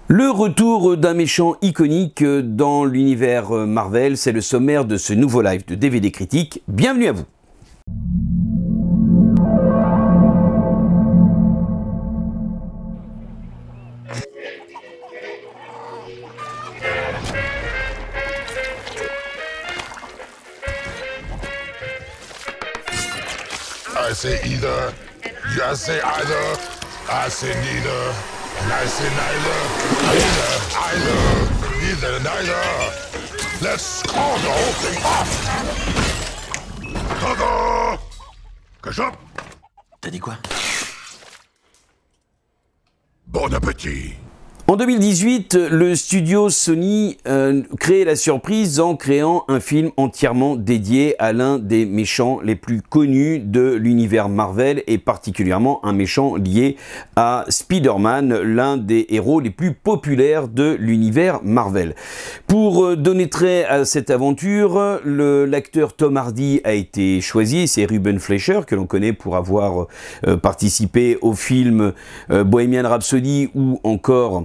Le retour d'un méchant iconique dans l'univers Marvel, c'est le sommaire de ce nouveau live de DVD Critique. Bienvenue à vous. I say either, you say either, I say neither, and I say neither, neither. Let's call the whole thing off. Coco! Ketchup! T'as dit quoi? Bon appétit. En 2018, le studio Sony crée la surprise en créant un film entièrement dédié à l'un des méchants les plus connus de l'univers Marvel et particulièrement un méchant lié à Spider-Man, l'un des héros les plus populaires de l'univers Marvel. Pour donner trait à cette aventure, l'acteur Tom Hardy a été choisi, c'est Ruben Fleischer que l'on connaît pour avoir participé au film Bohemian Rhapsody ou encore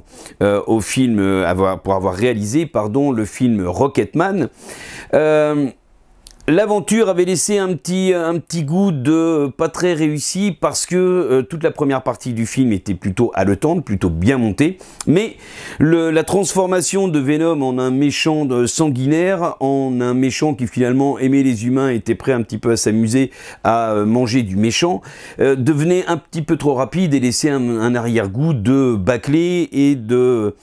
au film, pour avoir réalisé le film Rocketman. L'aventure avait laissé un petit goût de pas très réussi parce que toute la première partie du film était plutôt haletante, plutôt bien montée, mais la transformation de Venom en un méchant sanguinaire, en un méchant qui finalement aimait les humains, était prêt un petit peu à s'amuser à manger du méchant, devenait un petit peu trop rapide et laissait un arrière-goût de bâclé et de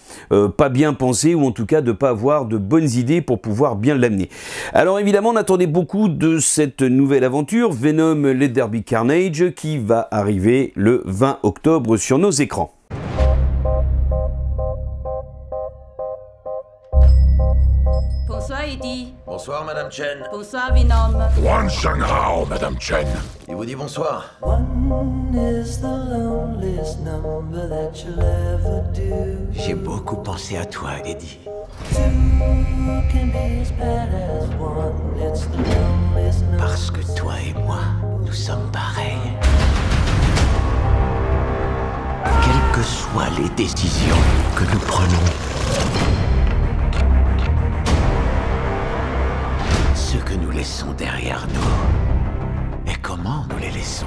pas bien pensé, ou en tout cas de pas avoir de bonnes idées pour pouvoir bien l'amener. Alors évidemment on attendait beaucoup de cette nouvelle aventure, Venom Let There Be Carnage, qui va arriver le 20 octobre sur nos écrans. Bonsoir Eddie. Bonsoir, Madame Chen. Bonsoir Venom. One Shanghai, Madame Chen. Il vous dit bonsoir. J'ai beaucoup pensé à toi, Eddie. Parce que toi et moi, nous sommes pareils. Quelles que soient les décisions que nous prenons, ce que nous laissons derrière nous et comment nous les laissons,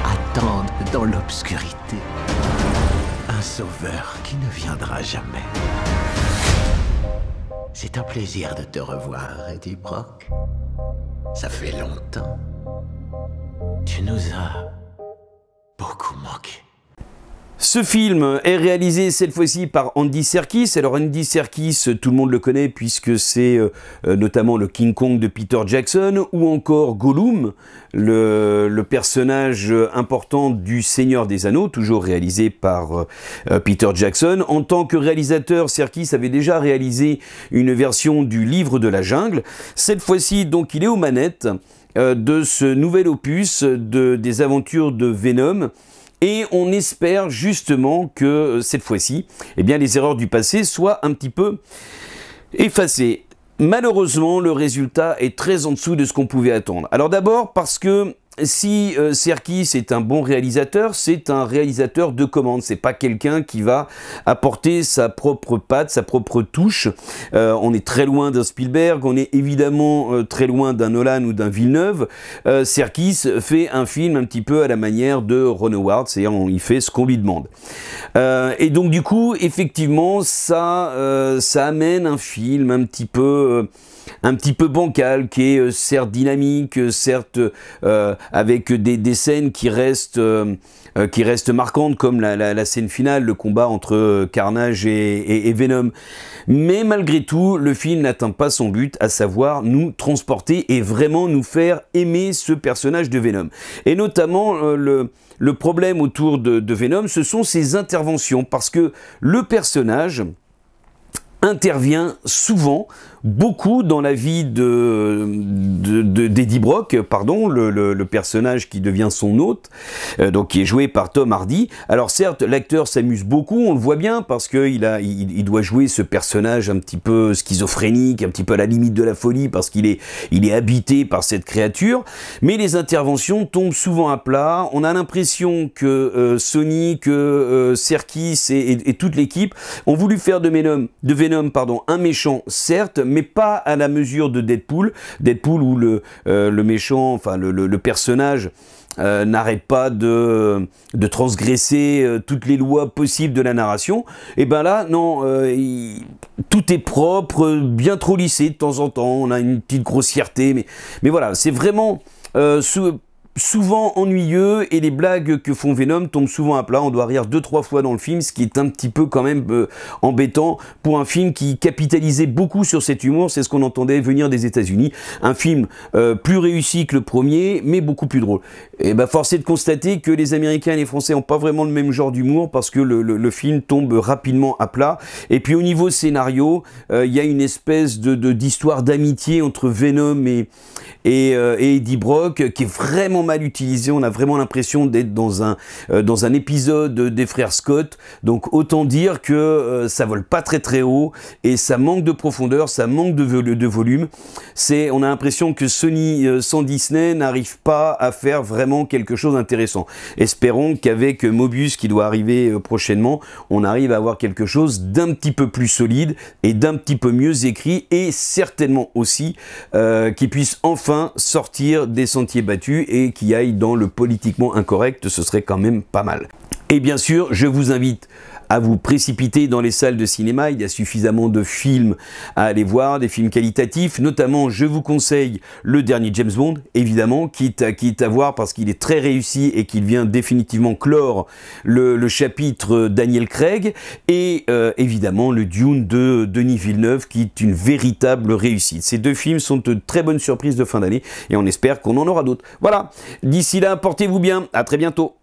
attendent dans l'obscurité un sauveur qui ne viendra jamais. C'est un plaisir de te revoir, Eddie Brock. Ça fait longtemps. Tu nous as beaucoup manqué. Ce film est réalisé cette fois-ci par Andy Serkis. Alors Andy Serkis, tout le monde le connaît puisque c'est notamment le King Kong de Peter Jackson ou encore Gollum, le personnage important du Seigneur des Anneaux, toujours réalisé par Peter Jackson. En tant que réalisateur, Serkis avait déjà réalisé une version du Livre de la Jungle. Cette fois-ci, donc, il est aux manettes de ce nouvel opus des aventures de Venom. Et on espère justement que cette fois-ci, eh bien, les erreurs du passé soient un petit peu effacées. Malheureusement, le résultat est très en dessous de ce qu'on pouvait attendre. Alors d'abord parce que si Serkis est un bon réalisateur, c'est un réalisateur de commande. C'est pas quelqu'un qui va apporter sa propre patte, sa propre touche. On est très loin d'un Spielberg, on est évidemment très loin d'un Nolan ou d'un Villeneuve. Serkis fait un film un petit peu à la manière de Ron Howard, c'est-à-dire il fait ce qu'on lui demande. Et donc du coup, effectivement, ça amène un film un petit peu bancal, qui est certes dynamique, certes avec des scènes qui restent marquantes, comme la scène finale, le combat entre Carnage et Venom. Mais malgré tout, le film n'atteint pas son but, à savoir nous transporter et vraiment nous faire aimer ce personnage de Venom. Et notamment, le problème autour de Venom, ce sont ses interventions, parce que le personnage intervient souvent, beaucoup dans la vie d'Eddie Brock, pardon, le personnage qui devient son hôte, donc qui est joué par Tom Hardy. Alors certes, l'acteur s'amuse beaucoup, on le voit bien, parce qu'il doit jouer ce personnage un petit peu schizophrénique, un petit peu à la limite de la folie, parce qu'il est habité par cette créature, mais les interventions tombent souvent à plat. On a l'impression que Sony, que Serkis et toute l'équipe ont voulu faire de Venom, un méchant, certes, mais pas à la mesure de Deadpool où le méchant, enfin le personnage n'arrête pas de transgresser toutes les lois possibles de la narration. Et ben là, non, tout est propre, bien trop lissé de temps en temps, on a une petite grossièreté, mais voilà, c'est vraiment souvent ennuyeux, et les blagues que font Venom tombent souvent à plat. On doit rire 2-3 fois dans le film, ce qui est un petit peu quand même embêtant pour un film qui capitalisait beaucoup sur cet humour. C'est ce qu'on entendait venir des États-Unis. Un film plus réussi que le premier, mais beaucoup plus drôle. Et ben force est de constater que les Américains et les Français n'ont pas vraiment le même genre d'humour, parce que le film tombe rapidement à plat. Et puis au niveau scénario, il y a une espèce d'histoire d'amitié entre Venom et Eddie Brock qui est vraiment mal utilisé. On a vraiment l'impression d'être dans un épisode des frères Scott. Donc autant dire que ça vole pas très très haut, et ça manque de profondeur, ça manque de volume. On a l'impression que Sony sans Disney n'arrive pas à faire vraiment quelque chose d'intéressant. Espérons qu'avec Mobius qui doit arriver prochainement, on arrive à avoir quelque chose d'un petit peu plus solide et d'un petit peu mieux écrit, et certainement aussi qui puisse enfin sortir des sentiers battus et qui aille dans le politiquement incorrect. Ce serait quand même pas mal. Et bien sûr, je vous invite à vous précipiter dans les salles de cinéma. Il y a suffisamment de films à aller voir, des films qualitatifs. Notamment, je vous conseille le dernier James Bond, évidemment, quitte à voir, parce qu'il est très réussi et qu'il vient définitivement clore le chapitre Daniel Craig. Et évidemment, le Dune de Denis Villeneuve, qui est une véritable réussite. Ces deux films sont de très bonnes surprises de fin d'année, et on espère qu'on en aura d'autres. Voilà, d'ici là, portez-vous bien, à très bientôt.